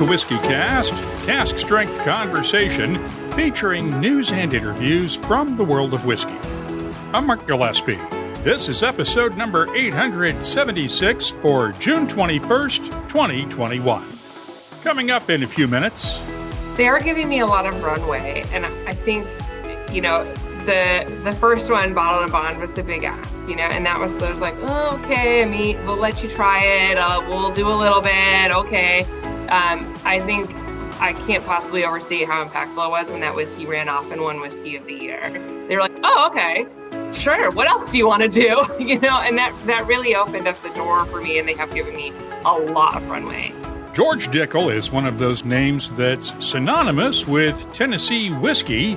to WhiskyCast, cask strength conversation featuring news and interviews from the world of whiskey. I'm Mark Gillespie. This is episode number 876 for June 21st, 2021. Coming up in a few minutes. They are giving me a lot of runway, and I think, the first one, Bottled and Bond, was the big ask, and that was, there's like, oh, okay, we'll let you try it, we'll do a little bit, okay. I think I can't possibly overstate how impactful it was when that whiskey ran off and won Whiskey of the Year. They were like, oh, okay, sure, what else do you want to do? And that really opened up the door for me, and they have given me a lot of runway. George Dickel is one of those names that's synonymous with Tennessee Whiskey,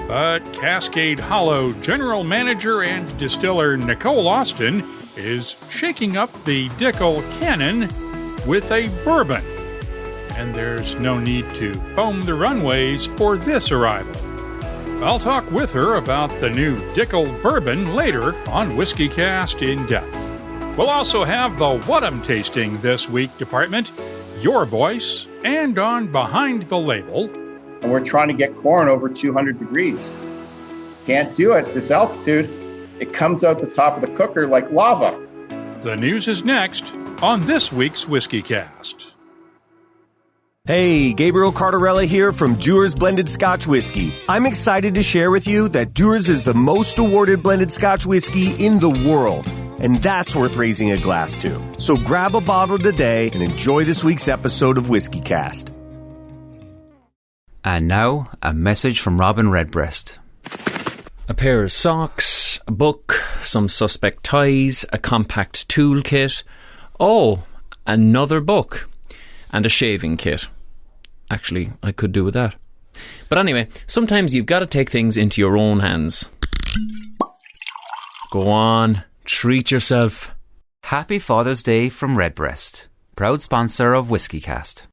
but Cascade Hollow General Manager and Distiller Nicole Austin is shaking up the Dickel canon with a bourbon. And there's no need to foam the runways for this arrival. I'll talk with her about the new Dickel Bourbon later on WhiskyCast In-Depth. We'll also have the What I'm Tasting This Week department, Your Voice, and on Behind the Label. And we're trying to get corn over 200 degrees. Can't do it at this altitude. It comes out the top of the cooker like lava. The news is next on this week's WhiskyCast. Hey, Gabriel Cardarella here from Dewar's Blended Scotch Whiskey. I'm excited to share with you that Dewar's is the most awarded blended Scotch whiskey in the world. And that's worth raising a glass to. So grab a bottle today and enjoy this week's episode of WhiskyCast. And now, a message from Robin Redbreast. A pair of socks, a book, some suspect ties, a compact toolkit. Oh, another book. And a shaving kit. Actually, I could do with that. But anyway, sometimes you've got to take things into your own hands. Go on, treat yourself. Happy Father's Day from Redbreast, proud sponsor of WhiskyCast.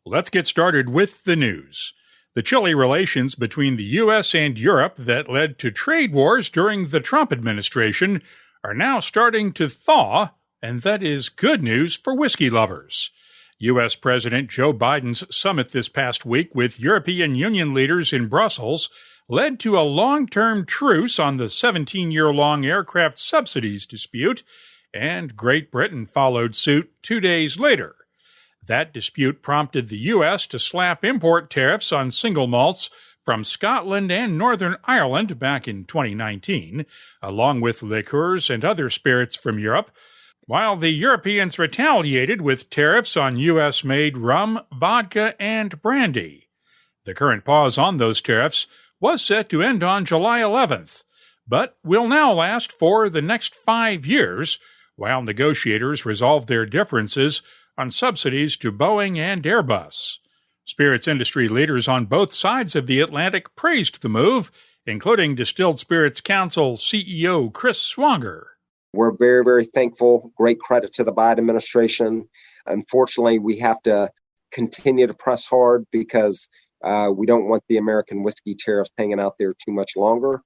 Let's get started with the news. The chilly relations between the U.S. and Europe that led to trade wars during the Trump administration are now starting to thaw, and that is good news for whiskey lovers. U.S. President Joe Biden's summit this past week with European Union leaders in Brussels led to a long-term truce on the 17-year-long aircraft subsidies dispute, and Great Britain followed suit 2 days later. That dispute prompted the U.S. to slap import tariffs on single malts from Scotland and Northern Ireland back in 2019, along with liqueurs and other spirits from Europe, while the Europeans retaliated with tariffs on U.S.-made rum, vodka, and brandy. The current pause on those tariffs was set to end on July 11th, but will now last for the next 5 years, while negotiators resolve their differences on subsidies to Boeing and Airbus. Spirits industry leaders on both sides of the Atlantic praised the move, including Distilled Spirits Council CEO Chris Swanger. We're very, very thankful. Great credit to the Biden administration. Unfortunately, we have to continue to press hard because we don't want the American whiskey tariffs hanging out there too much longer.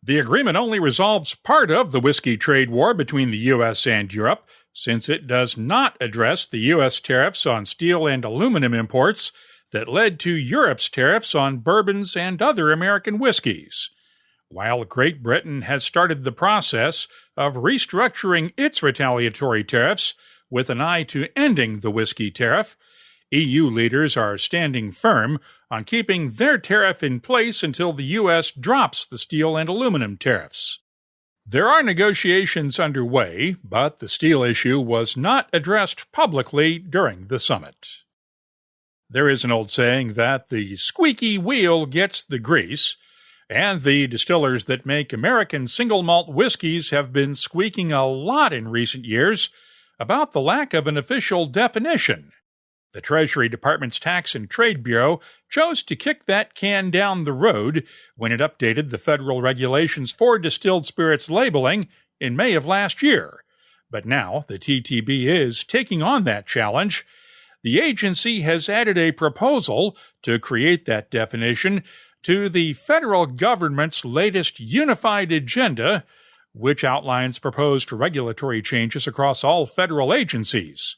The agreement only resolves part of the whiskey trade war between the U.S. and Europe, since it does not address the U.S. tariffs on steel and aluminum imports that led to Europe's tariffs on bourbons and other American whiskeys. While Great Britain has started the process of restructuring its retaliatory tariffs with an eye to ending the whiskey tariff, EU leaders are standing firm on keeping their tariff in place until the U.S. drops the steel and aluminum tariffs. There are negotiations underway, but the steel issue was not addressed publicly during the summit. There is an old saying that the squeaky wheel gets the grease, and the distillers that make American single malt whiskeys have been squeaking a lot in recent years about the lack of an official definition. The Treasury Department's Tax and Trade Bureau chose to kick that can down the road when it updated the federal regulations for distilled spirits labeling in May of last year. But now the TTB is taking on that challenge. The agency has added a proposal to create that definition to the federal government's latest unified agenda, which outlines proposed regulatory changes across all federal agencies.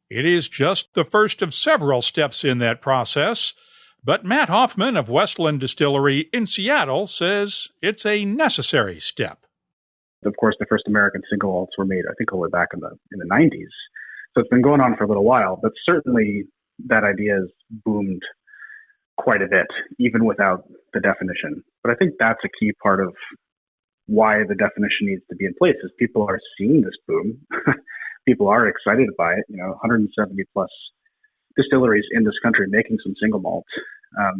It is just the first of several steps in that process, but Matt Hoffman of Westland Distillery in Seattle says it's a necessary step. Of course, the first American single malts were made, I think, all the way back in the 90s. So it's been going on for a little while, but certainly that idea has boomed quite a bit, even without the definition. But I think that's a key part of why the definition needs to be in place, is people are seeing this boom. People are excited by it. 170 plus distilleries in this country making some single malts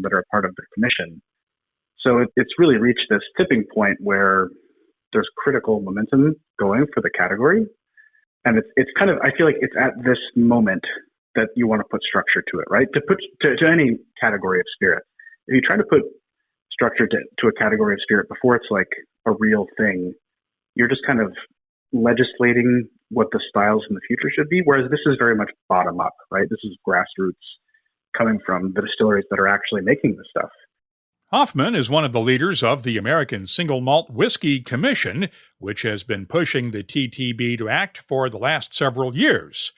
that are part of the commission. So it's really reached this tipping point where there's critical momentum going for the category. And it's kind of, I feel like it's at this moment that you want to put structure to it, right? To put to any category of spirit. If you try to put structure to a category of spirit before it's like a real thing, you're just kind of legislating what the styles in the future should be. Whereas this is very much bottom up, right? This is grassroots coming from the distilleries that are actually making this stuff. Hoffman is one of the leaders of the American Single Malt Whiskey Commission, which has been pushing the TTB to act for the last several years.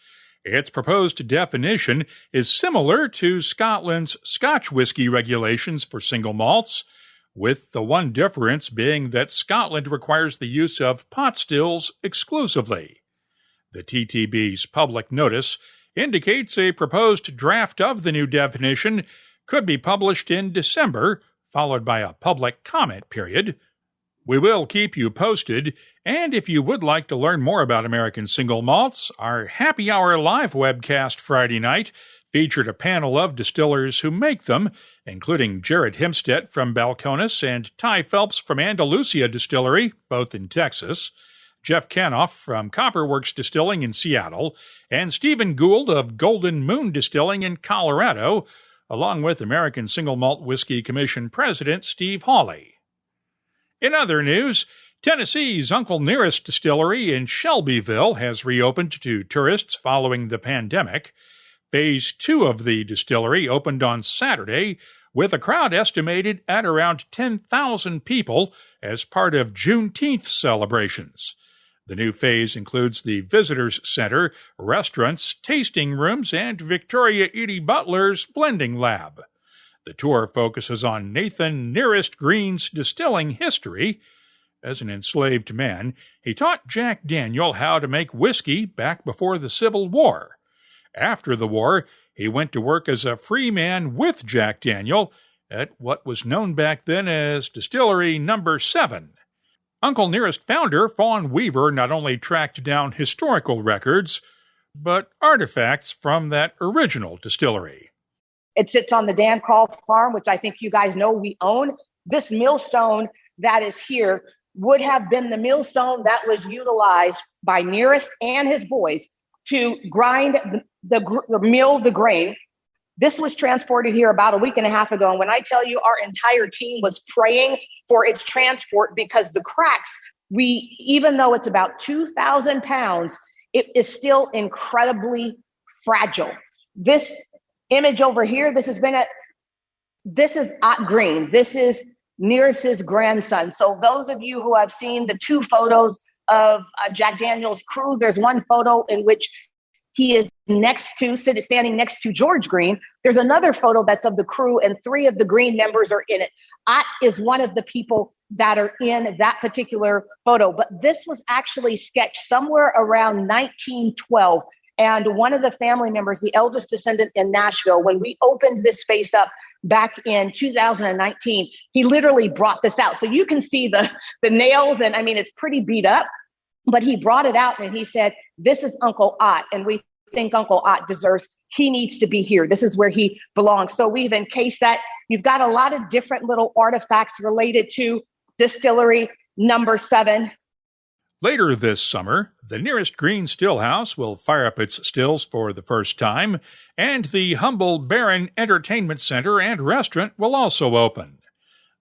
Its proposed definition is similar to Scotland's Scotch whisky regulations for single malts, with the one difference being that Scotland requires the use of pot stills exclusively. The TTB's public notice indicates a proposed draft of the new definition could be published in December, followed by a public comment period. We will keep you posted, and if you would like to learn more about American single malts, our Happy Hour live webcast Friday night featured a panel of distillers who make them, including Jared Himstedt from Balcones and Ty Phelps from Andalusia Distillery, both in Texas, Jeff Canoff from Copperworks Distilling in Seattle, and Stephen Gould of Golden Moon Distilling in Colorado, along with American Single Malt Whiskey Commission President Steve Hawley. In other news, Tennessee's Uncle Nearest Distillery in Shelbyville has reopened to tourists following the pandemic. Phase 2 of the distillery opened on Saturday, with a crowd estimated at around 10,000 people as part of Juneteenth celebrations. The new phase includes the Visitors Center, restaurants, tasting rooms, and Victoria Edie Butler's blending lab. The tour focuses on Nathan Nearest Green's distilling history. As an enslaved man, he taught Jack Daniel how to make whiskey back before the Civil War. After the war, he went to work as a free man with Jack Daniel at what was known back then as Distillery No. 7. Uncle Nearest founder Fawn Weaver not only tracked down historical records, but artifacts from that original distillery. It sits on the Dan Call farm, which I think you guys know we own. This millstone that is here would have been the millstone that was utilized by Nearest and his boys to grind the mill the grain. This was transported here about a week and a half ago. And when I tell you our entire team was praying for its transport, because the cracks, even though it's about 2,000 pounds, it is still incredibly fragile. This image over here, this is Ott Green. This is Nearest's grandson. So those of you who have seen the two photos of Jack Daniel's crew, there's one photo in which he is standing next to George Green. There's another photo that's of the crew, and 3 of the Green members are in it. Ott is one of the people that are in that particular photo. But this was actually sketched somewhere around 1912. And one of the family members, the eldest descendant in Nashville, when we opened this space up back in 2019, he literally brought this out. So you can see the nails, and I mean, it's pretty beat up. But he brought it out and he said, this is Uncle Ott, and we think Uncle Ott he needs to be here. This is where he belongs. So we've encased that. You've got a lot of different little artifacts related to Distillery No. 7. Later this summer, the Nearest Green Stillhouse will fire up its stills for the first time, and the Humble Baron Entertainment Center and Restaurant will also open.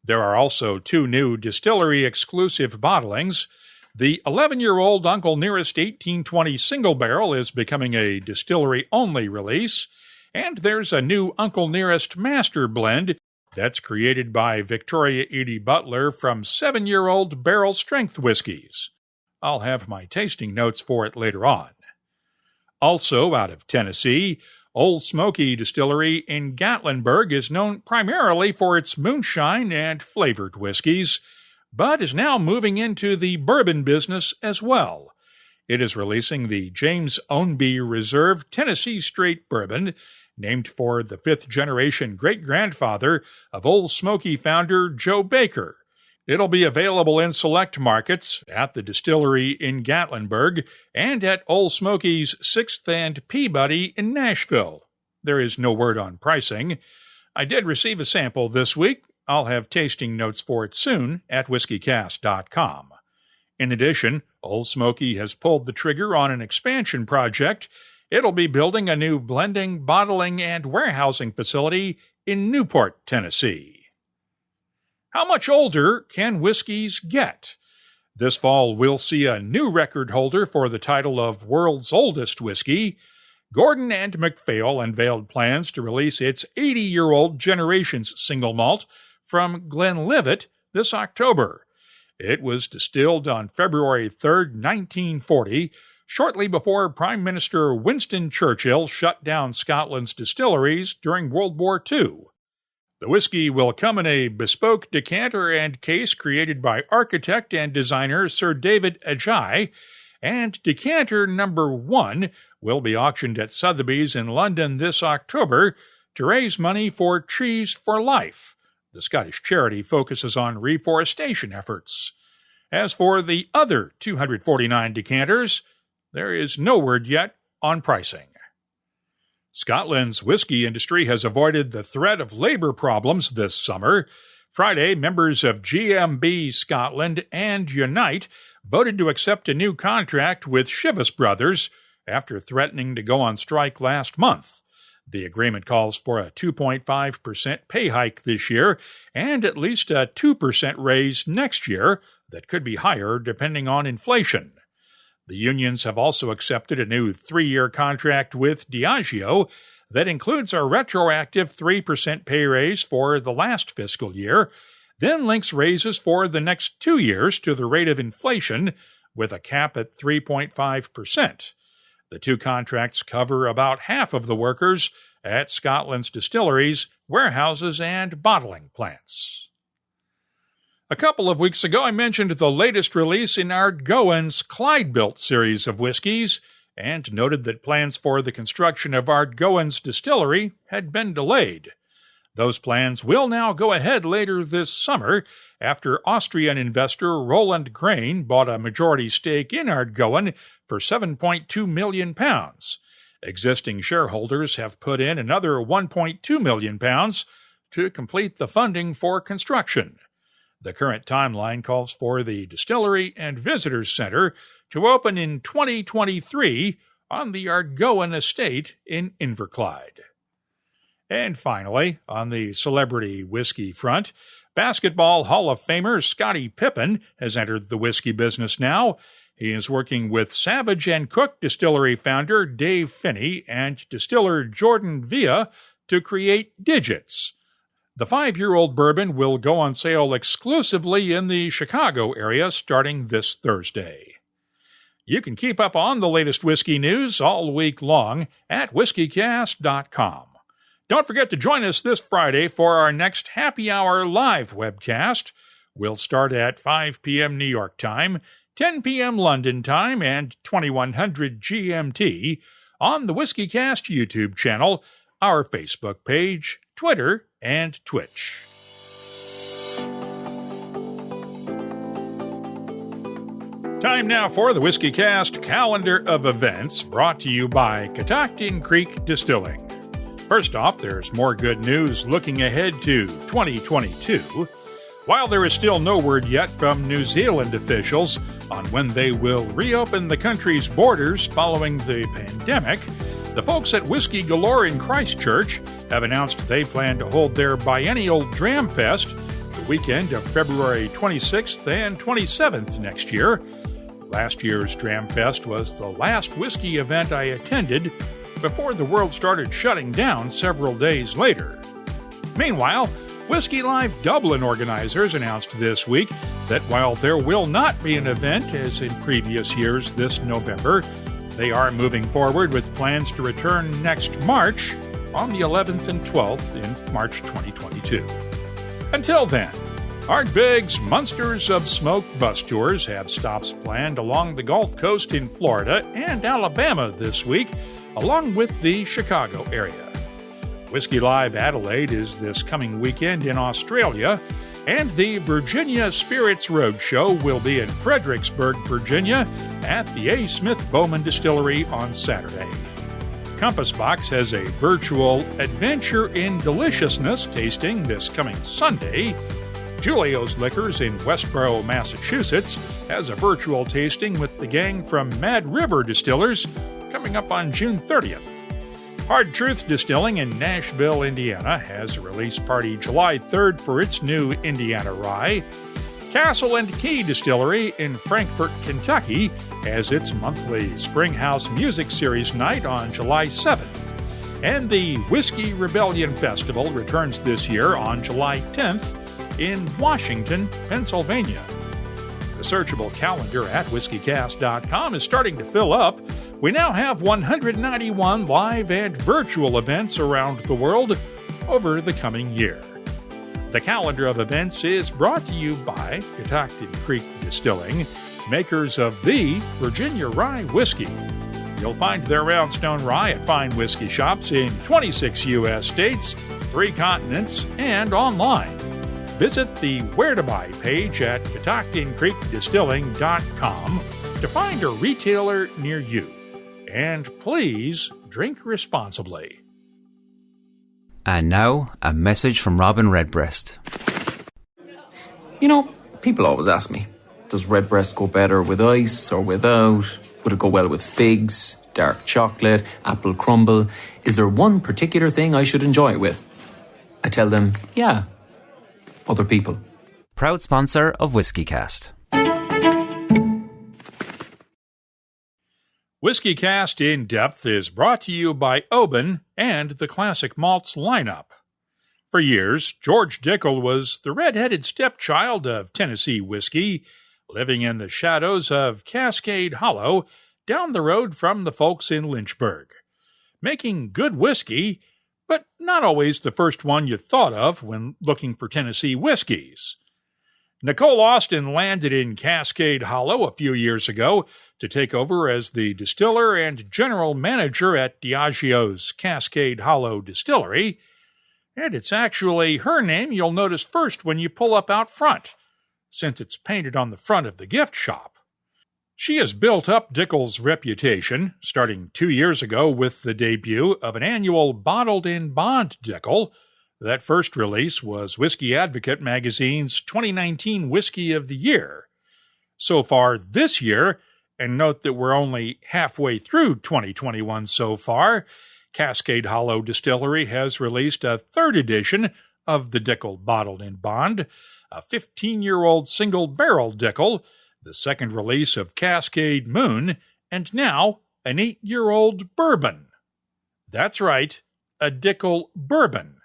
There are also 2 new distillery-exclusive bottlings. The 11-year-old Uncle Nearest 1820 Single Barrel is becoming a distillery-only release, and there's a new Uncle Nearest Master Blend that's created by Victoria Edie Butler from 7-year-old barrel strength whiskeys. I'll have my tasting notes for it later on. Also out of Tennessee, Old Smoky Distillery in Gatlinburg is known primarily for its moonshine and flavored whiskeys, but is now moving into the bourbon business as well. It is releasing the James Ownby Reserve Tennessee Straight Bourbon, named for the fifth-generation great-grandfather of Old Smoky founder Joe Baker. It'll be available in select markets, at the distillery in Gatlinburg, and at Old Smoky's 6th and Peabody in Nashville. There is no word on pricing. I did receive a sample this week. I'll have tasting notes for it soon at whiskycast.com. In addition, Old Smoky has pulled the trigger on an expansion project. It'll be building a new blending, bottling, and warehousing facility in Newport, Tennessee. How much older can whiskeys get? This fall, we'll see a new record holder for the title of World's Oldest Whiskey. Gordon and MacPhail unveiled plans to release its 80-year-old Generations single malt from Glenlivet this October. It was distilled on February 3, 1940, shortly before Prime Minister Winston Churchill shut down Scotland's distilleries during World War II. The whiskey will come in a bespoke decanter and case created by architect and designer Sir David Ajay, and decanter number 1 will be auctioned at Sotheby's in London this October to raise money for Trees for Life. The Scottish charity focuses on reforestation efforts. As for the other 249 decanters, there is no word yet on pricing. Scotland's whiskey industry has avoided the threat of labor problems this summer. Friday, members of GMB Scotland and Unite voted to accept a new contract with Chivas Brothers after threatening to go on strike last month. The agreement calls for a 2.5% pay hike this year and at least a 2% raise next year that could be higher depending on inflation. The unions have also accepted a new 3-year contract with Diageo that includes a retroactive 3% pay raise for the last fiscal year, then links raises for the next 2 years to the rate of inflation with a cap at 3.5%. The two contracts cover about half of the workers at Scotland's distilleries, warehouses, and bottling plants. A couple of weeks ago, I mentioned the latest release in Ardgowan's Clyde-built series of whiskeys and noted that plans for the construction of Ardgowan's distillery had been delayed. Those plans will now go ahead later this summer after Austrian investor Roland Grain bought a majority stake in Ardgowan for £7.2 million. Existing shareholders have put in another £1.2 million to complete the funding for construction. The current timeline calls for the Distillery and Visitors Center to open in 2023 on the Ardgowan estate in Inverclyde. And finally, on the celebrity whiskey front, Basketball Hall of Famer Scottie Pippen has entered the whiskey business now. He is working with Savage and Cook Distillery founder Dave Finney and distiller Jordan Villa to create Digits. The 5-year-old bourbon will go on sale exclusively in the Chicago area starting this Thursday. You can keep up on the latest whiskey news all week long at whiskycast.com. Don't forget to join us this Friday for our next Happy Hour live webcast. We'll start at 5 p.m. New York time, 10 p.m. London time, and 2100 GMT on the WhiskyCast YouTube channel, our Facebook page, Twitter, and Twitch. Time now for the WhiskyCast calendar of events brought to you by Catoctin Creek Distilling. First off, there's more good news looking ahead to 2022. While there is still no word yet from New Zealand officials on when they will reopen the country's borders following the pandemic, the folks at Whiskey Galore in Christchurch have announced they plan to hold their biennial Dram Fest the weekend of February 26th and 27th next year. Last year's Dram Fest was the last whiskey event I attended before the world started shutting down several days later. Meanwhile, Whiskey Live Dublin organizers announced this week that while there will not be an event as in previous years this November, They are moving forward with plans to return next March on the 11th and 12th in March 2022. Until then, Ardbeg's Monsters of Smoke bus tours have stops planned along the Gulf Coast in Florida and Alabama this week, along with the Chicago area. Whiskey Live Adelaide is this coming weekend in Australia, and the Virginia Spirits Roadshow will be in Fredericksburg, Virginia, at the A. Smith Bowman Distillery on Saturday. Compass Box has a virtual Adventure in Deliciousness tasting this coming Sunday. Julio's Liquors in Westboro, Massachusetts, has a virtual tasting with the gang from Mad River Distillers coming up on June 30th. Hard Truth Distilling in Nashville, Indiana, has a release party July 3rd for its new Indiana Rye. Castle and Key Distillery in Frankfort, Kentucky, has its monthly Springhouse Music Series night on July 7th. And the Whiskey Rebellion Festival returns this year on July 10th in Washington, Pennsylvania. The searchable calendar at whiskycast.com is starting to fill up. We now have 191 live and virtual events around the world over the coming year. The calendar of events is brought to you by Catoctin Creek Distilling, makers of the Virginia Rye Whiskey. You'll find their Roundstone Rye at fine whiskey shops in 26 U.S. states, 3 continents, and online. Visit the Where to Buy page at catoctincreekdistilling.com to find a retailer near you. And please drink responsibly. And now, a message from Robin Redbreast. You know, people always ask me, does Redbreast go better with ice or without? Would it go well with figs, dark chocolate, apple crumble? Is there one particular thing I should enjoy it with? I tell them, yeah. Other people. Proud sponsor of WhiskyCast. WhiskyCast In-Depth is brought to you by Oban and the Classic Malts lineup. For years, George Dickel was the red-headed stepchild of Tennessee Whiskey, living in the shadows of Cascade Hollow down the road from the folks in Lynchburg. Making good whiskey, but not always the first one you thought of when looking for Tennessee whiskeys. Nicole Austin landed in Cascade Hollow a few years ago to take over as the distiller and general manager at Diageo's Cascade Hollow Distillery, and it's actually her name you'll notice first when you pull up out front, since it's painted on the front of the gift shop. She has built up Dickel's reputation, starting 2 years ago with the debut of an annual Bottled in Bond Dickel. That first release was Whiskey Advocate magazine's 2019 Whiskey of the Year. So far this year, and note that we're only halfway through 2021 so far, Cascade Hollow Distillery has released a third edition of the Dickel Bottled in Bond, a 15-year-old single-barrel Dickel, the second release of Cascade Moon, and now an 8-year-old bourbon. That's right, a Dickel Bourbon.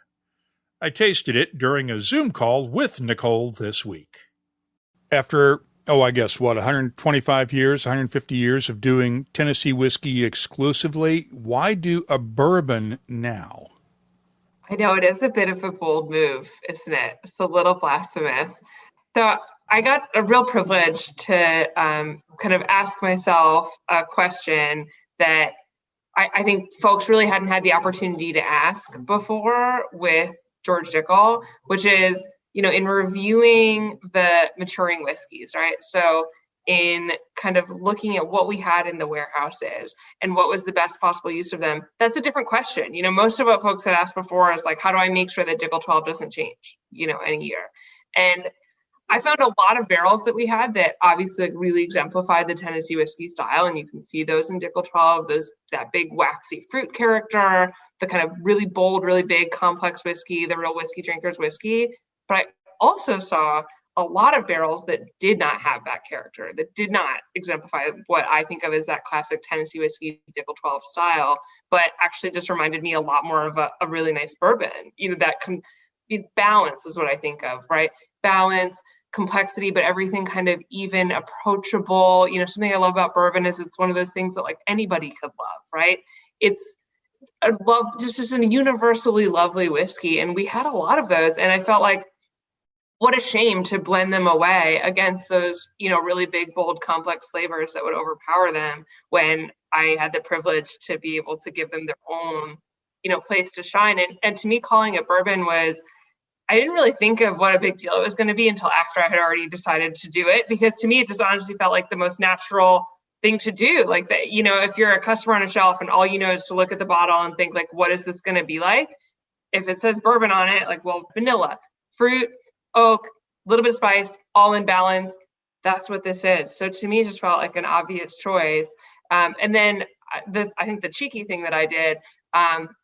I tasted it during a Zoom call with Nicole this week. After, 125 years, 150 years of doing Tennessee whiskey exclusively, why do a bourbon now? I know, it is a bit of a bold move, isn't it? It's a little blasphemous. So I got a real privilege to kind of ask myself a question that I think folks really hadn't had the opportunity to ask before with George Dickel, which is, in reviewing the maturing whiskeys, right? So in kind of looking at what we had in the warehouses and what was the best possible use of them, that's a different question. Most of what folks had asked before is like, how do I make sure that Dickel 12 doesn't change, in a year? And I found a lot of barrels that we had that obviously really exemplified the Tennessee whiskey style. And you can see those in Dickel 12, that big waxy fruit character, the kind of really bold, really big, complex whiskey, the real whiskey drinker's whiskey. But I also saw a lot of barrels that did not have that character, that did not exemplify what I think of as that classic Tennessee whiskey Dickel 12 style, but actually just reminded me a lot more of a really nice bourbon. Balance is what I think of, right? Balance, complexity, but everything kind of even, approachable. Something I love about bourbon is it's one of those things that like anybody could love, right? It's just a universally lovely whiskey. And we had a lot of those. And I felt like, what a shame to blend them away against those, really big, bold, complex flavors that would overpower them when I had the privilege to be able to give them their own, place to shine. And to me, calling it bourbon I didn't really think of what a big deal it was going to be until after I had already decided to do it, because to me, it just honestly felt like the most natural thing to do. Like that, if you're a customer on a shelf and all you know is to look at the bottle and think like, what is this going to be like? If it says bourbon on it, like, well, vanilla, fruit, oak, a little bit of spice, all in balance. That's what this is. So to me, it just felt like an obvious choice. And then I think the cheeky thing that I did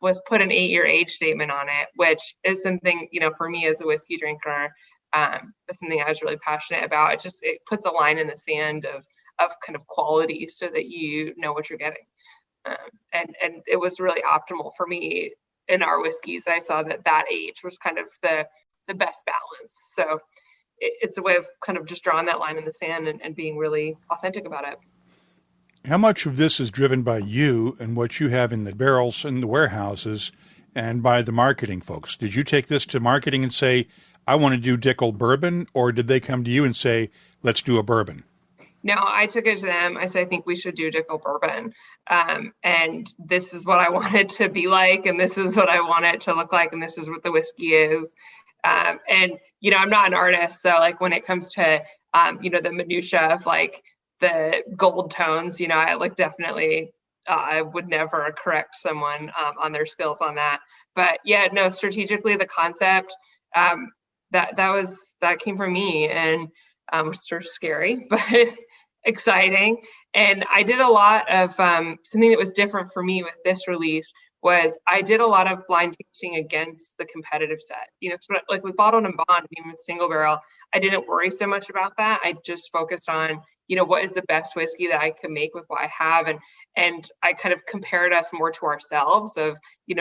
was put an 8-year age statement on it, which is something, for me as a whiskey drinker, is something I was really passionate about. It puts a line in the sand of kind of quality so that you know what you're getting. And it was really optimal for me in our whiskeys. I saw that age was kind of the best balance. So it's a way of kind of just drawing that line in the sand and being really authentic about it. How much of this is driven by you and what you have in the barrels in the warehouses and by the marketing folks? Did you take this to marketing and say, I want to do Dickel Bourbon, or did they come to you and say, let's do a bourbon? No, I took it to them. I said, I think we should do Dickel Bourbon. And this is what I want it to be like, and this is what I want it to look like, and this is what the whiskey is. And, I'm not an artist, so like when it comes to, the minutia of like the gold tones, I like definitely, I would never correct someone on their skills on that. But yeah, no, strategically the concept, that came from me, and was sort of scary, but exciting. And I did a lot of something that was different for me with this release was I did a lot of blind tasting against the competitive set. Like with bottled and bond, even with single barrel, I didn't worry so much about that. I just focused on, what is the best whiskey that I can make with what I have. And I kind of compared us more to ourselves of,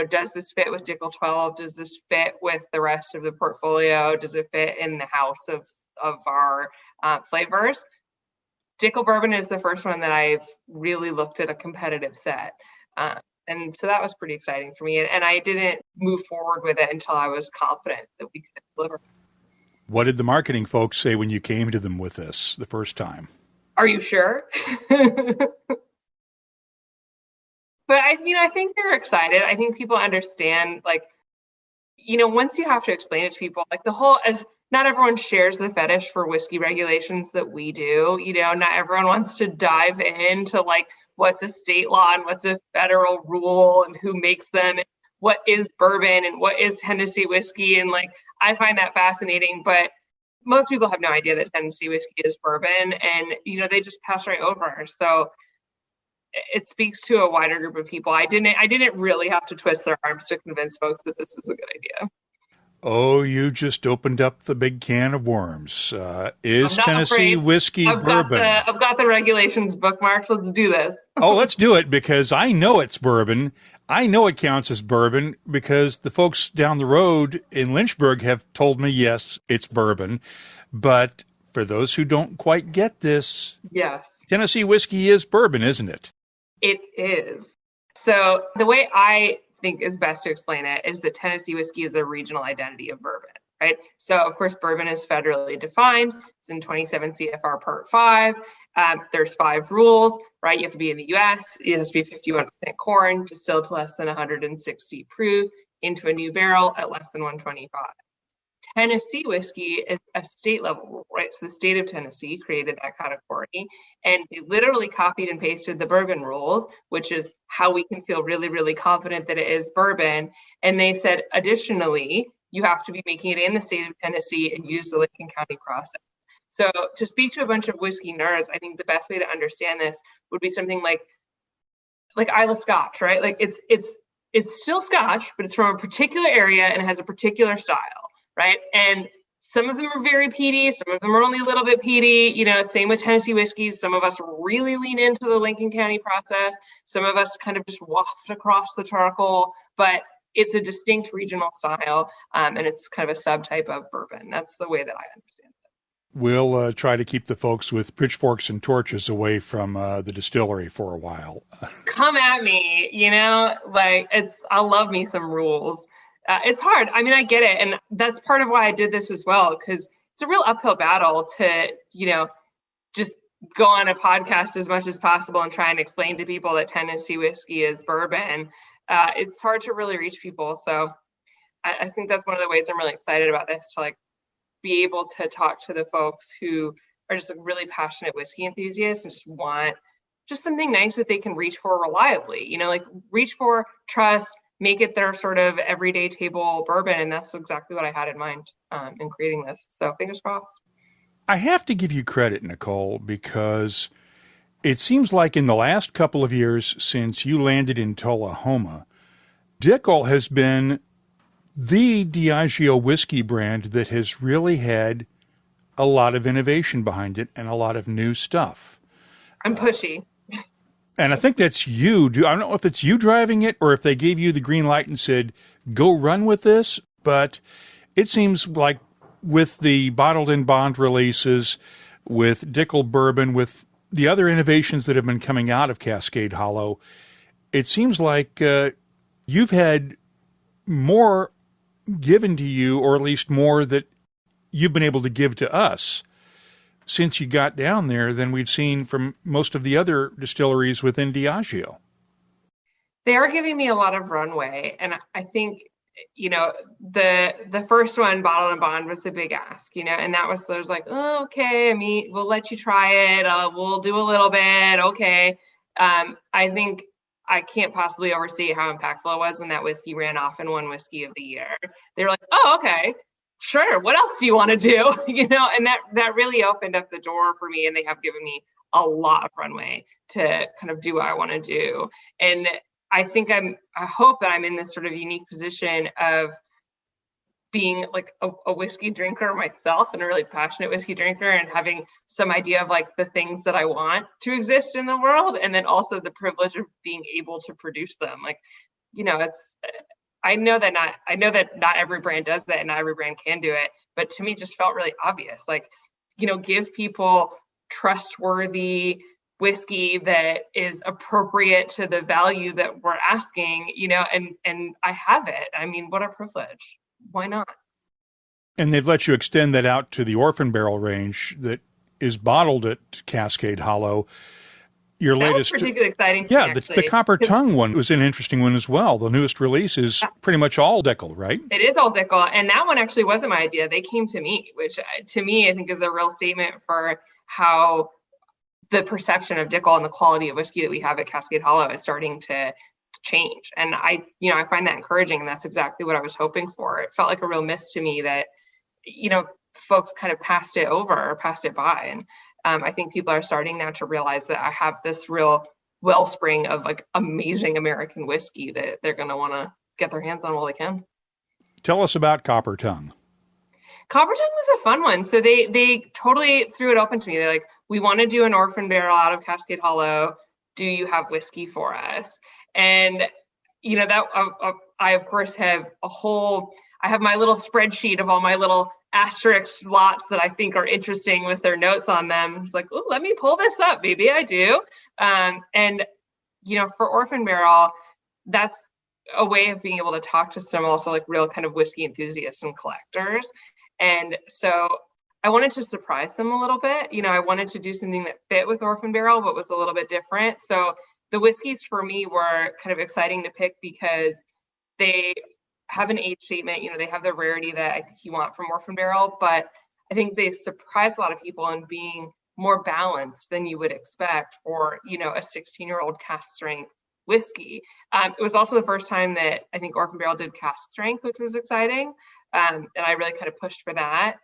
does this fit with Dickel 12? Does this fit with the rest of the portfolio? Does it fit in the house of our flavors? Dickel Bourbon is the first one that I've really looked at a competitive set. And so that was pretty exciting for me. And I didn't move forward with it until I was confident that we could deliver. What did the marketing folks say when you came to them with this the first time? Are you sure? But I think they're excited. I think people understand, like, once you have to explain it to people, like as not everyone shares the fetish for whiskey regulations that we do. Not everyone wants to dive into like what's a state law and what's a federal rule and who makes them, and what is bourbon and what is Tennessee whiskey. And like, I find that fascinating, but most people have no idea that Tennessee whiskey is bourbon, and, they just pass right over. So it speaks to a wider group of people. I didn't really have to twist their arms to convince folks that this is a good idea. Oh, you just opened up the big can of worms. Is Tennessee Whiskey Bourbon? I've got the regulations bookmarked. Let's do this. Oh, let's do it, because I know it's bourbon. I know it counts as bourbon because the folks down the road in Lynchburg have told me, yes, it's bourbon. But for those who don't quite get this, yes, Tennessee whiskey is bourbon, isn't it? It is. So the way I think is best to explain it is that Tennessee whiskey is a regional identity of bourbon, right? So of course, bourbon is federally defined. It's in 27 CFR Part 5. There's 5 rules, right? You have to be in the U.S. It has to be 51% corn, distilled to less than 160 proof, into a new barrel at less than 125. Tennessee whiskey is a state level rule, right? So the state of Tennessee created that category, and they literally copied and pasted the bourbon rules, which is how we can feel really, really confident that it is bourbon. And they said, additionally, you have to be making it in the state of Tennessee and use the Lincoln County process. So to speak to a bunch of whiskey nerds, I think the best way to understand this would be something like Isla Scotch, right? Like it's still Scotch, but it's from a particular area and it has a particular style, right? And some of them are very peaty, some of them are only a little bit peaty, same with Tennessee whiskeys. Some of us really lean into the Lincoln County process. Some of us kind of just waft across the charcoal, but it's a distinct regional style, and it's kind of a subtype of bourbon. That's the way that I understand it. We'll try to keep the folks with pitchforks and torches away from the distillery for a while. Come at me, I love me some rules. It's hard. I mean, I get it. And that's part of why I did this as well, because it's a real uphill battle to, just go on a podcast as much as possible and try and explain to people that Tennessee whiskey is bourbon. It's hard to really reach people. So I think that's one of the ways I'm really excited about this, to be able to talk to the folks who are just really passionate whiskey enthusiasts and just want just something nice that they can reach for reliably, reach for, trust, make it their sort of everyday table bourbon. And that's exactly what I had in mind in creating this. So fingers crossed. I have to give you credit, Nicole, because it seems like in the last couple of years since you landed in Tullahoma, Dickel has been the Diageo whiskey brand that has really had a lot of innovation behind it and a lot of new stuff. I'm pushy. And I think that's you. I don't know if it's you driving it or if they gave you the green light and said, go run with this. But it seems like with the bottled in bond releases, with Dickel Bourbon, with the other innovations that have been coming out of Cascade Hollow, it seems like you've had more given to you, or at least more that you've been able to give to us since you got down there than we've seen from most of the other distilleries within Diageo. They are giving me a lot of runway. And I think, the first one, Bottle and Bond, was the big ask, and there's like, oh, okay, we'll let you try it. We'll do a little bit. Okay. I think I can't possibly overstate how impactful it was when that whiskey ran off and won Whiskey of the Year. They were like, oh, okay, sure. What else do you want to do? And that really opened up the door for me. And they have given me a lot of runway to kind of do what I want to do. And I think I hope that I'm in this sort of unique position of being like a whiskey drinker myself, and a really passionate whiskey drinker, and having some idea of the things that I want to exist in the world. And then also the privilege of being able to produce them. I know that not every brand does that and not every brand can do it, but to me it just felt really obvious. Give people trustworthy whiskey that is appropriate to the value that we're asking, and I have it. What a privilege. Why not? And they've let you extend that out to the Orphan Barrel range that is bottled at Cascade Hollow. Your that latest, was particularly exciting. Yeah, the Copper Tongue one was an interesting one as well. The newest release is pretty much all Dickel, right? It is all Dickel, and that one actually wasn't my idea. They came to me, which to me I think is a real statement for how the perception of Dickel and the quality of whiskey that we have at Cascade Hollow is starting to change. And I find that encouraging, and that's exactly what I was hoping for. It felt like a real miss to me that, folks kind of passed it by. And I think people are starting now to realize that I have this real wellspring of amazing American whiskey that they're going to want to get their hands on while they can. Tell us about Copper Tongue. Copper Tongue was a fun one. So they totally threw it open to me. They're like, we want to do an Orphan Barrel out of Cascade Hollow. Do you have whiskey for us? And, that I, of course, have I have my little spreadsheet of all my little asterisk lots that I think are interesting with their notes on them. It's like, oh, let me pull this up. Maybe I do. And, for Orphan Barrel, that's a way of being able to talk to some also real kind of whiskey enthusiasts and collectors. And so I wanted to surprise them a little bit. I wanted to do something that fit with Orphan Barrel, but was a little bit different. So the whiskeys for me were kind of exciting to pick because they have an age statement. They have the rarity that I think you want from Orphan Barrel, but I think they surprise a lot of people in being more balanced than you would expect for, a 16-year-old cask strength whiskey. It was also the first time that I think Orphan Barrel did cask strength, which was exciting. And I really kind of pushed for that.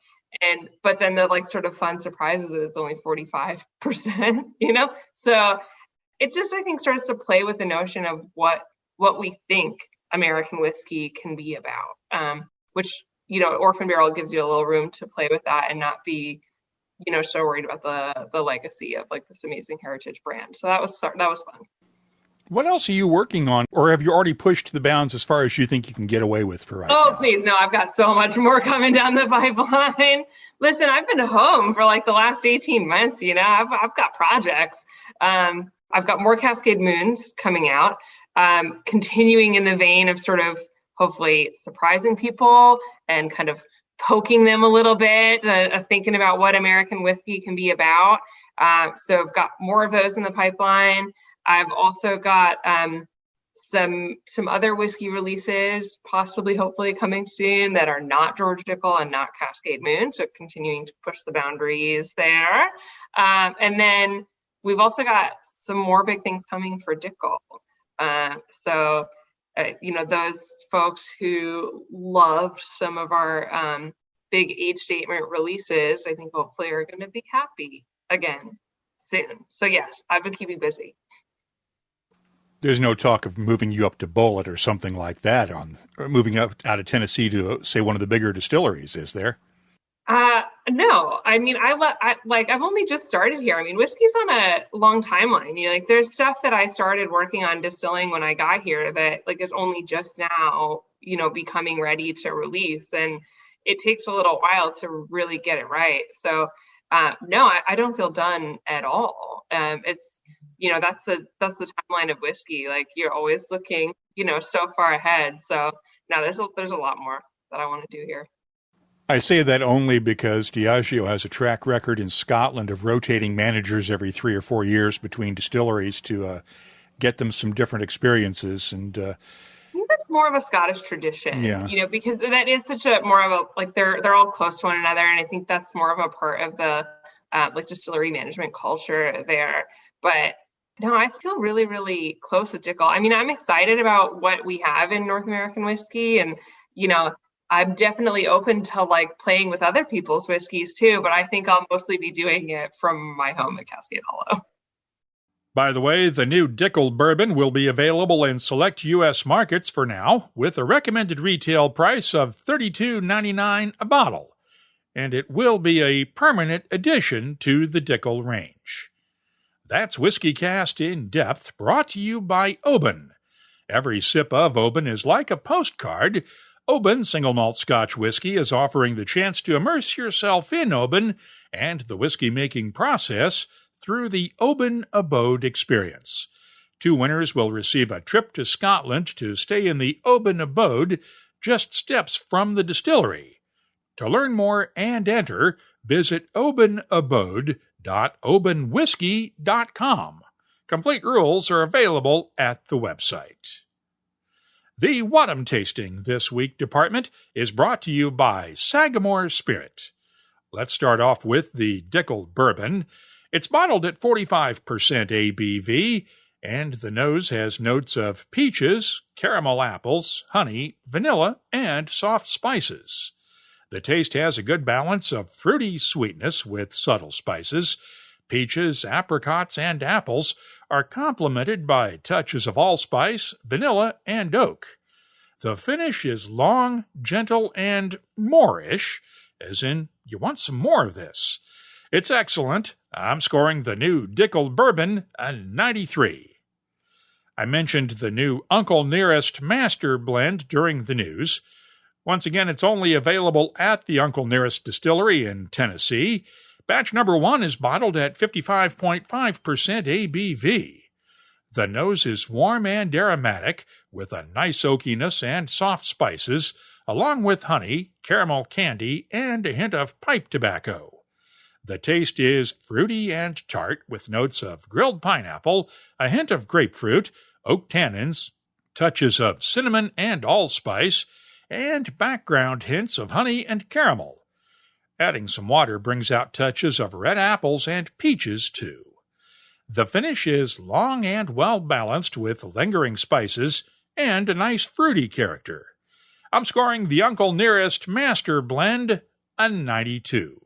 But then the sort of fun surprises that it's only 45%, so it just, I think, starts to play with the notion of what we think American whiskey can be about, which, Orphan Barrel gives you a little room to play with that and not be, so worried about the legacy of this amazing heritage brand. So that was fun. What else are you working on, or have you already pushed the bounds as far as you think you can get away with for right now? Oh, please, no, I've got so much more coming down the pipeline. Listen, I've been home for like the last 18 months, I've got projects. I've got more Cascade Moons coming out, continuing in the vein of sort of hopefully surprising people and kind of poking them a little bit, thinking about what American whiskey can be about. So I've got more of those in the pipeline. I've also got some other whiskey releases, possibly, hopefully coming soon that are not George Dickel and not Cascade Moon. So continuing to push the boundaries there. And then we've also got some more big things coming for Dickel. Those folks who loved some of our big age statement releases, I think hopefully are going to be happy again soon. So yes, I've been keeping busy. There's no talk of moving you up to Bullet or something like that, or moving up out of Tennessee to, say, one of the bigger distilleries, is there? No. I mean, I've only just started here. I mean, whiskey's on a long timeline. There's stuff that I started working on distilling when I got here that is only just now, becoming ready to release. And it takes a little while to really get it right. So, no, I don't feel done at all. It's, that's the timeline of whiskey. You're always looking, so far ahead. So no, there's a lot more that I want to do here. I say that only because Diageo has a track record in Scotland of rotating managers every 3 or 4 years between distilleries to get them some different experiences. And I think that's more of a Scottish tradition, yeah. Because that is such a more of a, they're all close to one another. And I think that's more of a part of the distillery management culture there. But no, I feel really, really close with Dickel. I mean, I'm excited about what we have in North American whiskey, and, I'm definitely open to playing with other people's whiskeys too, but I think I'll mostly be doing it from my home at Cascade Hollow. By the way, the new Dickel Bourbon will be available in select U.S. markets for now, with a recommended retail price of $32.99 a bottle, and it will be a permanent addition to the Dickel range. That's WhiskyCast In-Depth, brought to you by Oban. Every sip of Oban is like a postcard. Oban Single Malt Scotch Whiskey is offering the chance to immerse yourself in Oban and the whiskey-making process through the Oban Abode experience. 2 winners will receive a trip to Scotland to stay in the Oban Abode, just steps from the distillery. To learn more and enter, visit obanabode.obanwhiskey.com. Complete rules are available at the website. The Wadham Tasting This Week department is brought to you by Sagamore Spirit. Let's start off with the Dickel Bourbon. It's bottled at 45% ABV, and the nose has notes of peaches, caramel apples, honey, vanilla, and soft spices. The taste has a good balance of fruity sweetness with subtle spices. Peaches, apricots, and apples are complemented by touches of allspice, vanilla, and oak. The finish is long, gentle, and more-ish, as in you want some more of this. It's excellent. I'm scoring the new Dickel Bourbon a 93. I mentioned the new Uncle Nearest Master Blend during the news. Once again, it's only available at the Uncle Nearest Distillery in Tennessee. Batch number 1 is bottled at 55.5% ABV. The nose is warm and aromatic, with a nice oakiness and soft spices, along with honey, caramel candy, and a hint of pipe tobacco. The taste is fruity and tart, with notes of grilled pineapple, a hint of grapefruit, oak tannins, touches of cinnamon and allspice, and background hints of honey and caramel. Adding some water brings out touches of red apples and peaches, too. The finish is long and well-balanced with lingering spices and a nice fruity character. I'm scoring the Uncle Nearest Master Blend a 92.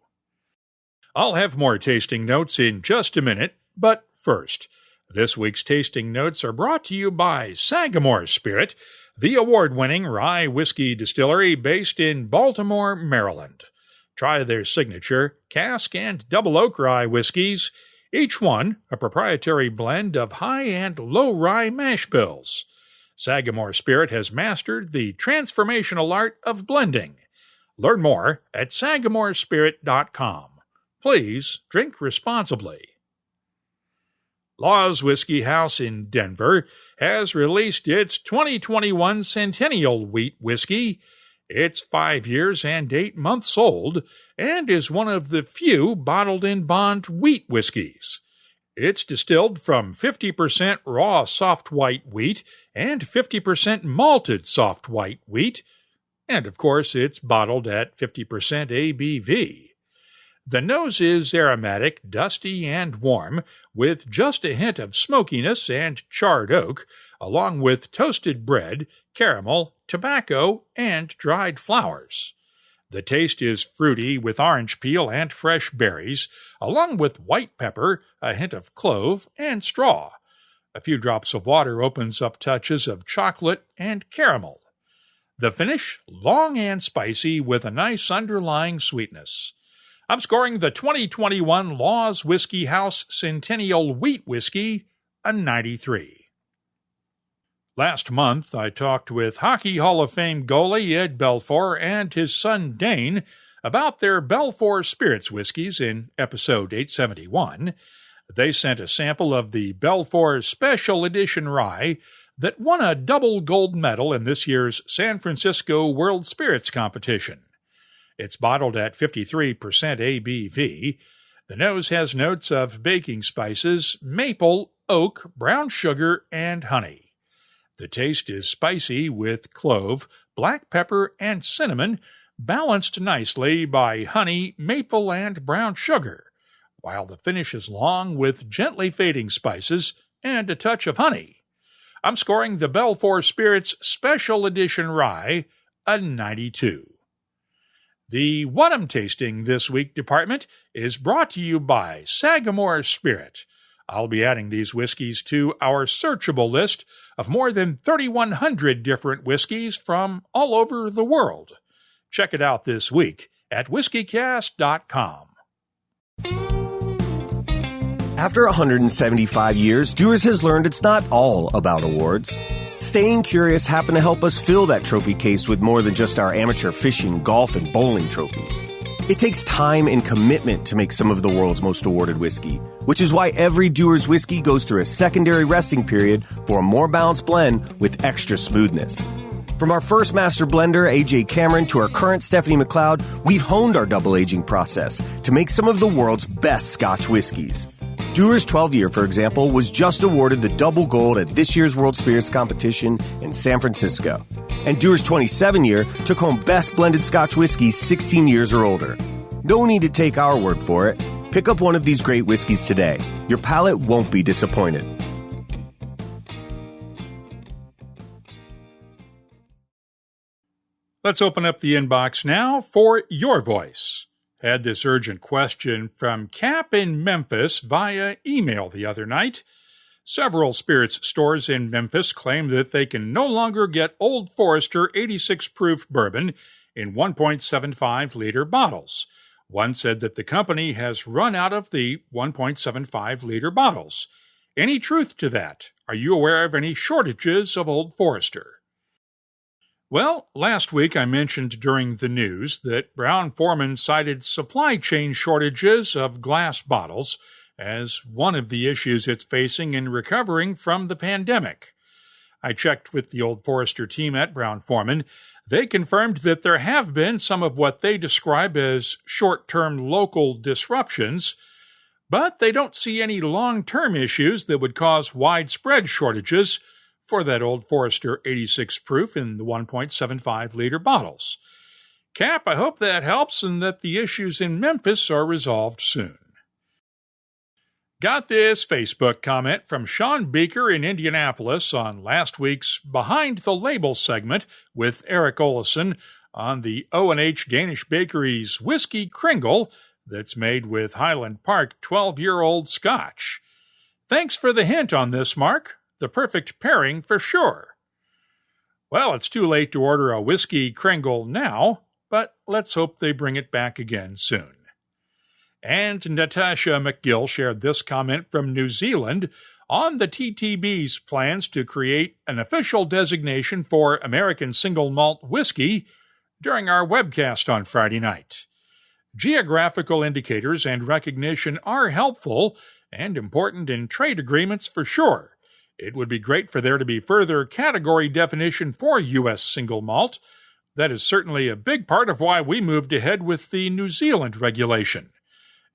I'll have more tasting notes in just a minute, but first, this week's tasting notes are brought to you by Sagamore Spirit, the award-winning rye whiskey distillery based in Baltimore, Maryland. Try their signature cask and double oak rye whiskeys each one a proprietary blend of high and low rye mash bills. Sagamore Spirit has mastered the transformational art of blending. Learn more at sagamorespirit.com. Please drink responsibly. Law's Whiskey House in Denver has released its 2021 Centennial Wheat Whiskey. It's 5 years and 8 months old and is one of the few bottled-in-bond wheat whiskeys. It's distilled from 50% raw soft white wheat and 50% malted soft white wheat, and of course it's bottled at 50% ABV. The nose is aromatic, dusty, and warm, with just a hint of smokiness and charred oak, along with toasted bread, caramel, tobacco, and dried flowers. The taste is fruity with orange peel and fresh berries, along with white pepper, a hint of clove, and straw. A few drops of water opens up touches of chocolate and caramel. The finish, long and spicy with a nice underlying sweetness. I'm scoring the 2021 Law's Whiskey House Centennial Wheat Whiskey a 93. Last month, I talked with Hockey Hall of Fame goalie Ed Belfour and his son Dane about their Belfour Spirits whiskeys in episode 871. They sent a sample of the Belfour Special Edition Rye that won a double gold medal in this year's San Francisco World Spirits Competition. It's bottled at 53% ABV. The nose has notes of baking spices, maple, oak, brown sugar, and honey. The taste is spicy with clove, black pepper, and cinnamon, balanced nicely by honey, maple, and brown sugar, while the finish is long with gently fading spices and a touch of honey. I'm scoring the Belfour Spirits Special Edition Rye a 92. The What I'm Tasting This Week department is brought to you by Sagamore Spirit. I'll be adding these whiskeys to our searchable list of more than 3,100 different whiskeys from all over the world. Check it out this week at whiskycast.com. After 175 years, Dewar's has learned it's not all about awards. Staying Curious happened to help us fill that trophy case with more than just our amateur fishing, golf, and bowling trophies. It takes time and commitment to make some of the world's most awarded whiskey, which is why every Dewar's whiskey goes through a secondary resting period for a more balanced blend with extra smoothness. From our first master blender, AJ Cameron, to our current Stephanie McLeod, we've honed our double aging process to make some of the world's best Scotch whiskeys. Dewar's 12-year, for example, was just awarded the double gold at this year's World Spirits Competition in San Francisco. And Dewar's 27-year took home Best Blended Scotch Whisky 16 years or older. No need to take our word for it. Pick up one of these great whiskeys today. Your palate won't be disappointed. Let's open up the inbox now for your voice. Had this urgent question from Cap in Memphis via email the other night. Several spirits stores in Memphis claim that they can no longer get Old Forester 86 proof bourbon in 1.75-liter bottles. One said that the company has run out of the 1.75-liter bottles. Any truth to that? Are you aware of any shortages of Old Forester? Well, last week I mentioned during the news that Brown-Forman cited supply chain shortages of glass bottles as one of the issues it's facing in recovering from the pandemic. I checked with the Old Forester team at Brown-Forman. They confirmed that there have been some of what they describe as short-term local disruptions, but they don't see any long-term issues that would cause widespread shortages for that Old Forester 86 proof in the 1.75-liter bottles. Cap, I hope that helps and that the issues in Memphis are resolved soon. Got this Facebook comment from Sean Beaker in Indianapolis on last week's Behind the Label segment with Eric Olesen on the O&H Danish Bakery's Whiskey Kringle that's made with Highland Park 12-year-old Scotch. Thanks for the hint on this, Mark. The perfect pairing for sure. Well, it's too late to order a whiskey Kringle now, but let's hope they bring it back again soon. And Natasha McGill shared this comment from New Zealand on the TTB's plans to create an official designation for American single malt whiskey during our webcast on Friday night. Geographical indicators and recognition are helpful and important in trade agreements for sure. It would be great for there to be further category definition for U.S. single malt. That is certainly a big part of why we moved ahead with the New Zealand regulation.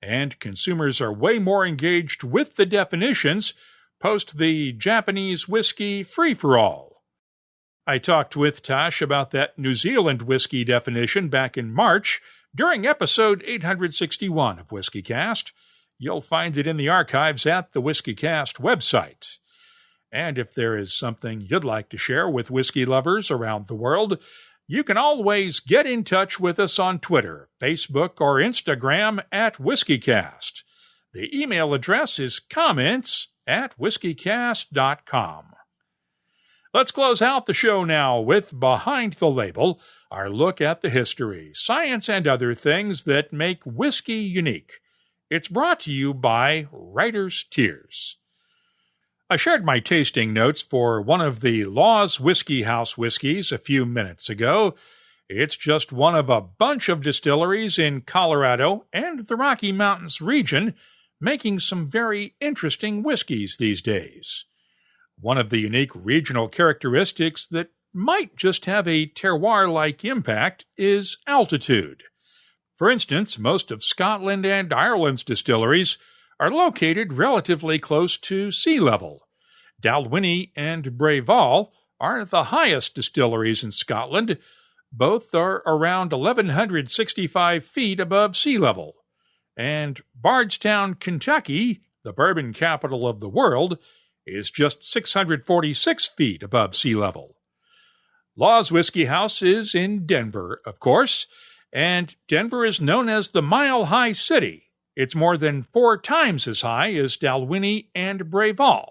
And consumers are way more engaged with the definitions post the Japanese whiskey free-for-all. I talked with Tash about that New Zealand whiskey definition back in March during episode 861 of WhiskyCast. You'll find it in the archives at the WhiskyCast website. And if there is something you'd like to share with whiskey lovers around the world, you can always get in touch with us on Twitter, Facebook, or Instagram at WhiskyCast. The email address is comments@whiskycast.com. Let's close out the show now with Behind the Label, our look at the history, science, and other things that make whiskey unique. It's brought to you by Writer's Tears. I shared my tasting notes for one of the Law's Whiskey House whiskeys a few minutes ago. It's just one of a bunch of distilleries in Colorado and the Rocky Mountains region making some very interesting whiskeys these days. One of the unique regional characteristics that might just have a terroir-like impact is altitude. For instance, most of Scotland and Ireland's distilleries are located relatively close to sea level. Dalwhinnie and Breval are the highest distilleries in Scotland. Both are around 1,165 feet above sea level. And Bardstown, Kentucky, the bourbon capital of the world, is just 646 feet above sea level. Law's Whiskey House is in Denver, of course, and Denver is known as the Mile High City. It's more than 4 times as high as Dalwhinnie and Breval.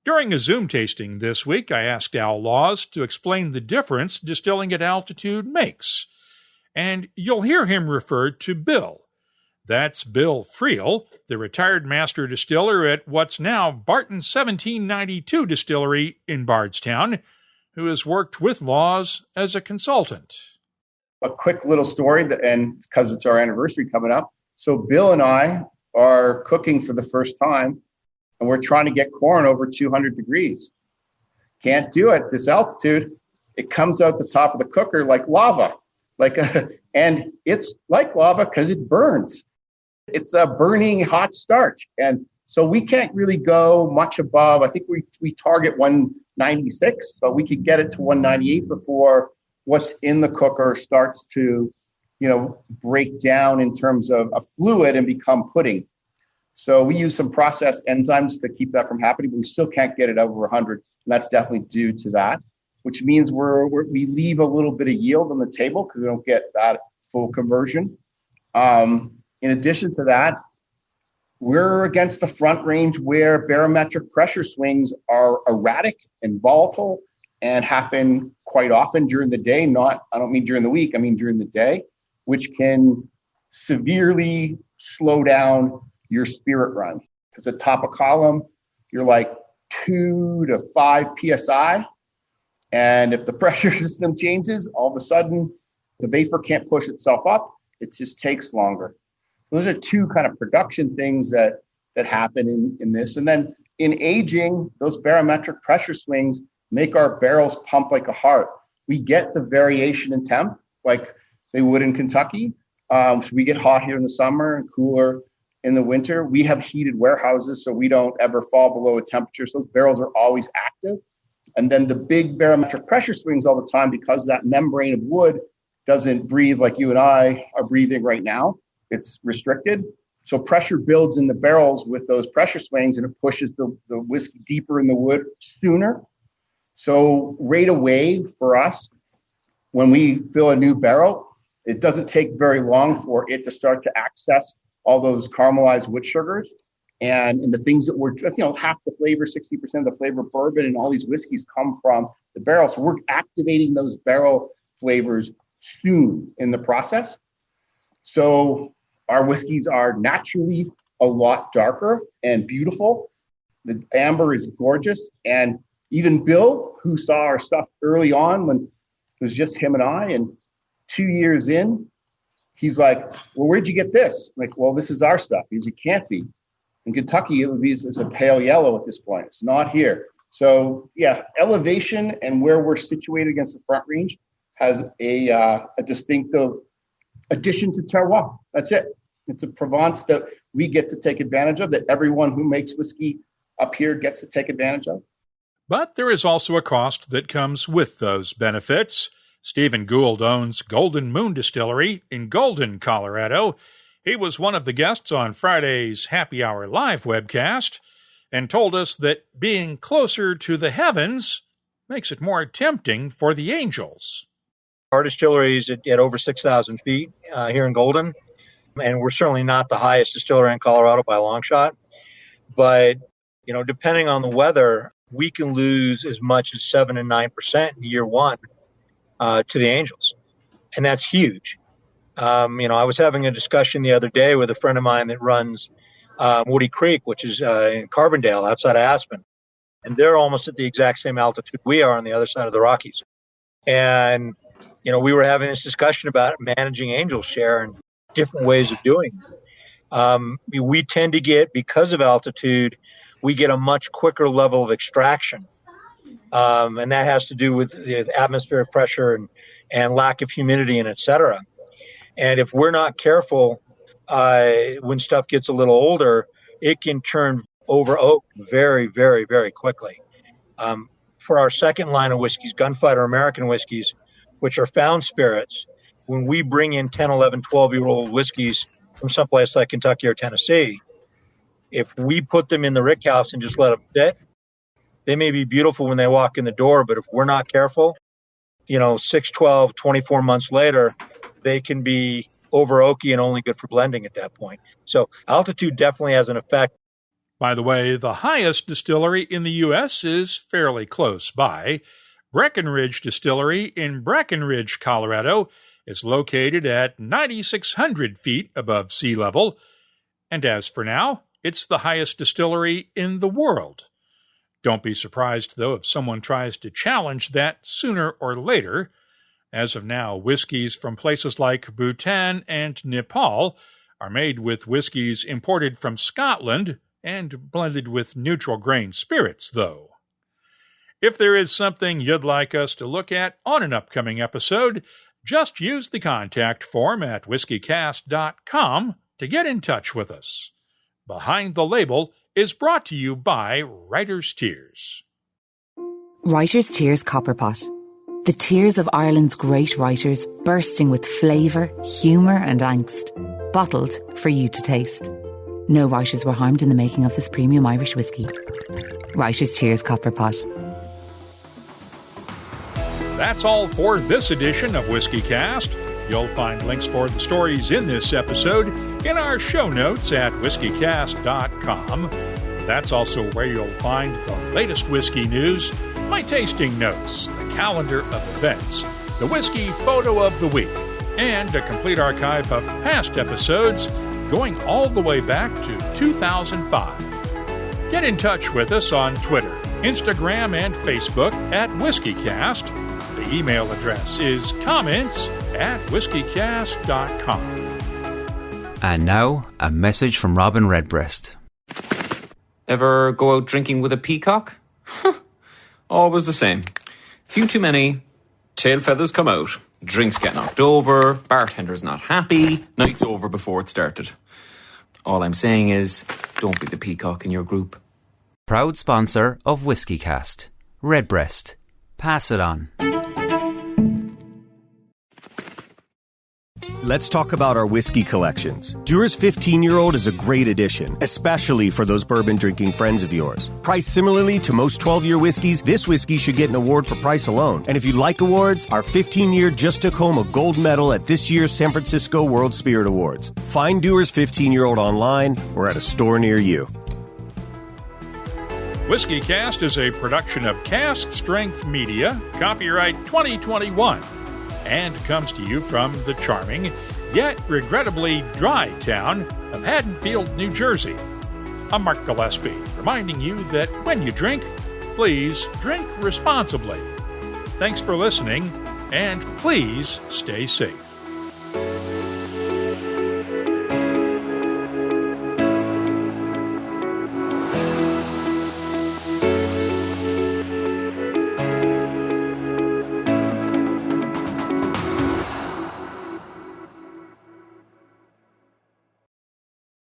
During a Zoom tasting this week, I asked Al Laws to explain the difference distilling at altitude makes. And you'll hear him refer to Bill. That's Bill Friel, the retired master distiller at what's now Barton 1792 Distillery in Bardstown, who has worked with Laws as a consultant. A quick little story, and because it's our anniversary coming up. So Bill and I are cooking for the first time, and we're trying to get corn over 200 degrees. Can't do it. This altitude, it comes out the top of the cooker like lava. And it's like lava because it burns. It's a burning hot starch. And so we can't really go much above, I think we target 196, but we could get it to 198 before what's in the cooker starts to, break down in terms of a fluid and become pudding. So we use some processed enzymes to keep that from happening, but we still can't get it over 100. And that's definitely due to that, which means we leave a little bit of yield on the table because we don't get that full conversion. In addition to that, we're against the front range where barometric pressure swings are erratic and volatile and happen quite often during the day. I don't mean during the week, I mean during the day, which can severely slow down your spirit run. Because at top of column, you're like 2 to 5 PSI. And if the pressure system changes, all of a sudden the vapor can't push itself up. It just takes longer. Those are 2 kind of production things that happen in this. And then in aging, those barometric pressure swings make our barrels pump like a heart. We get the variation in temp like they would in Kentucky. So we get hot here in the summer and cooler in the winter. We have heated warehouses, so we don't ever fall below a temperature. So those barrels are always active. And then the big barometric pressure swings all the time because that membrane of wood doesn't breathe like you and I are breathing right now. It's restricted. So pressure builds in the barrels with those pressure swings, and it pushes the whiskey deeper in the wood sooner. So right away for us, when we fill a new barrel, it doesn't take very long for it to start to access all those caramelized wood sugars. And the things that half the flavor, 60% of the flavor of bourbon and all these whiskeys come from the barrel. So we're activating those barrel flavors soon in the process. So Our whiskeys are naturally a lot darker and beautiful. The amber is gorgeous. And even Bill, who saw our stuff early on when it was just him and I, and 2 years in, he's like, well, where'd you get this? I'm like, well, this is our stuff. It can't be. In Kentucky, it would be it's a pale yellow at this point. It's not here. So yeah, elevation and where we're situated against the Front Range has a distinctive addition to terroir. That's it. It's a Provence that we get to take advantage of, that everyone who makes whiskey up here gets to take advantage of. But there is also a cost that comes with those benefits. Stephen Gould owns Golden Moon Distillery in Golden, Colorado. He was one of the guests on Friday's Happy Hour Live webcast and told us that being closer to the heavens makes it more tempting for the angels. Our distillery is at over 6,000 feet here in Golden, and we're certainly not the highest distillery in Colorado by a long shot. But, depending on the weather, we can lose as much as 7 and 9% in year one to the angels. And that's huge. I was having a discussion the other day with a friend of mine that runs Woody Creek, which is in Carbondale outside of Aspen. And they're almost at the exact same altitude we are on the other side of the Rockies. And, we were having this discussion about managing angel share and different ways of doing it. We tend to get, because of altitude, we get a much quicker level of extraction. And that has to do with the atmospheric pressure and lack of humidity and et cetera. And if we're not careful, when stuff gets a little older, it can turn over oak very, very, very quickly. For our second line of whiskeys, Gunfighter American whiskeys, which are found spirits, when we bring in 10, 11, 12-year-old whiskeys from someplace like Kentucky or Tennessee, if we put them in the rick house and just let them sit, they may be beautiful when they walk in the door, but if we're not careful, 6, 12, 24 months later, they can be over oaky and only good for blending at that point. So altitude definitely has an effect. By the way, the highest distillery in the U.S. is fairly close by. Breckenridge Distillery in Breckenridge, Colorado, is located at 9,600 feet above sea level. And as for now, it's the highest distillery in the world. Don't be surprised, though, if someone tries to challenge that sooner or later. As of now, whiskeys from places like Bhutan and Nepal are made with whiskeys imported from Scotland and blended with neutral grain spirits, though. If there is something you'd like us to look at on an upcoming episode, just use the contact form at whiskycast.com to get in touch with us. Behind the Label is brought to you by Writer's Tears. Writer's Tears Copperpot. The tears of Ireland's great writers, bursting with flavour, humour and angst. Bottled for you to taste. No writers were harmed in the making of this premium Irish whiskey. Writer's Tears Copperpot. That's all for this edition of WhiskyCast. You'll find links for the stories in this episode in our show notes at whiskycast.com. That's also where you'll find the latest whiskey news, my tasting notes, the calendar of events, the whiskey photo of the week, and a complete archive of past episodes going all the way back to 2005. Get in touch with us on Twitter, Instagram, and Facebook at WhiskyCast. The email address is comments@whiskycast.com. And now, a message from Robin Redbreast. Ever go out drinking with a peacock? Always the same. Few too many, tail feathers come out, drinks get knocked over, bartender's not happy, night's over before it started. All I'm saying is, don't be the peacock in your group. Proud sponsor of WhiskyCast. Redbreast. Pass it on. Let's talk about our whiskey collections. Dewar's 15-year-old is a great addition, especially for those bourbon-drinking friends of yours. Priced similarly to most 12-year whiskeys, this whiskey should get an award for price alone. And if you like awards, our 15-year just took home a gold medal at this year's San Francisco World Spirit Awards. Find Dewar's 15-year-old online or at a store near you. WhiskyCast is a production of Cask Strength Media, copyright 2021. And comes to you from the charming yet regrettably dry town of Haddonfield, New Jersey. I'm Mark Gillespie, reminding you that when you drink, please drink responsibly. Thanks for listening, and please stay safe.